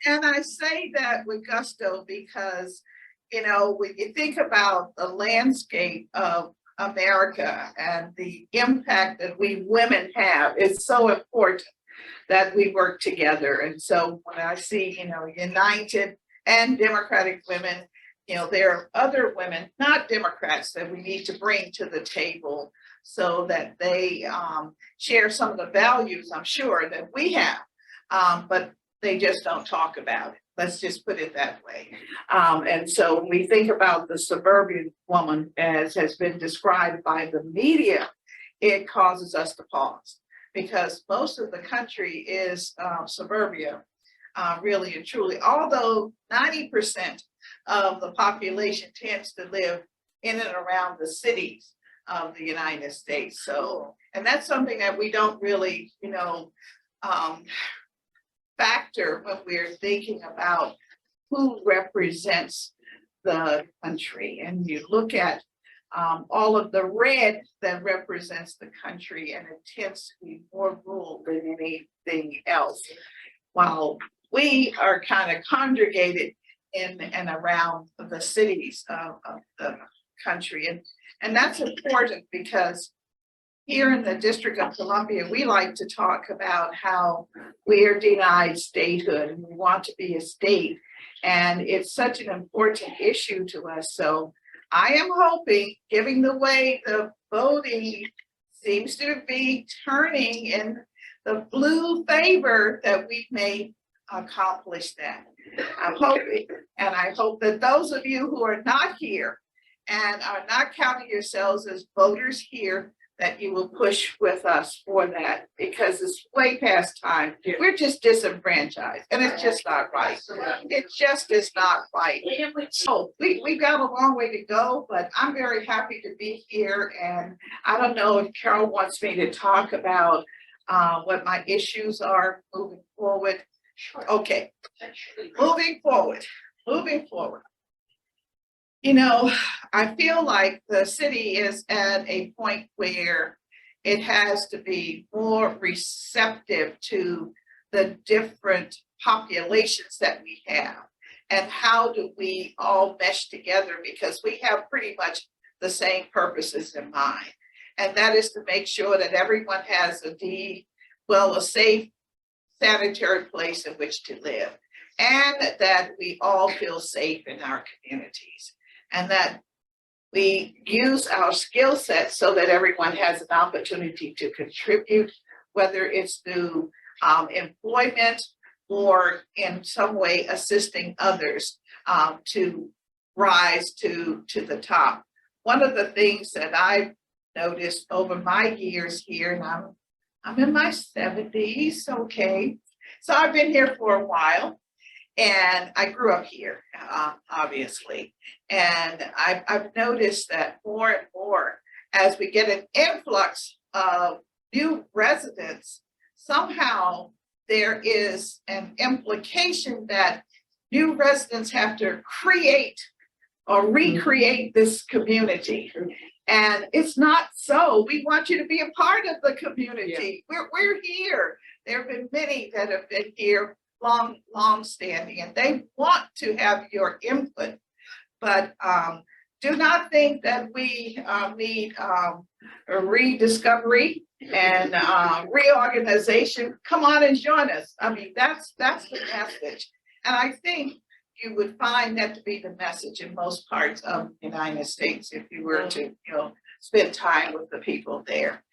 And I say that with gusto because, you know, when you think about the landscape of America and the impact that we women have, it's so important that we work together. And so when I see, you know, United and Democratic women, you know, there are other women, not Democrats, that we need to bring to the table so that they share some of the values, I'm sure, that we have, but they just don't talk about it. Let's just put it that way. And so when we think about the suburban woman, as has been described by the media, it causes us to pause because most of the country is suburbia, really and truly, although 90% of the population tends to live in and around the cities of the United States. So, and that's something that we don't really, you know, factor when we're thinking about who represents the country. And you look at all of the red that represents the country, and it tends to be more rural than anything else, while we are kind of congregated in and around the cities of the country. And that's important because here in the District of Columbia, we like to talk about how we are denied statehood and we want to be a state. And it's such an important issue to us. So I am hoping, given the way the voting seems to be turning in the blue favor, that we may accomplish that. I'm hoping, and I hope that those of you who are not here and are not counting yourselves as voters here, that you will push with us for that, because it's way past time. We're just disenfranchised, and it's just not right. It just is not right. So we've got a long way to go, but I'm very happy to be here. And I don't know if Carol wants me to talk about what my issues are moving forward. Okay, moving forward. You know, I feel like the city is at a point where it has to be more receptive to the different populations that we have. And how do we all mesh together? Because we have pretty much the same purposes in mind. And that is to make sure that everyone has a safe, sanitary place in which to live. And that we all feel safe in our communities. And that we use our skill sets so that everyone has an opportunity to contribute, whether it's through employment or in some way assisting others to rise to the top. One of the things that I've noticed over my years here, and I'm in my 70s, okay, so I've been here for a while. And I grew up here, obviously. And I've noticed that more and more, as we get an influx of new residents, somehow there is an implication that new residents have to create or recreate this community. And it's not so. We want you to be a part of the community. Yeah. We're here. There have been many that have been here long standing, and they want to have your input, but do not think that we need a rediscovery and reorganization. Come on and join us. I mean, that's the message, and I think you would find that to be the message in most parts of the United States if you were to, you know, spend time with the people there.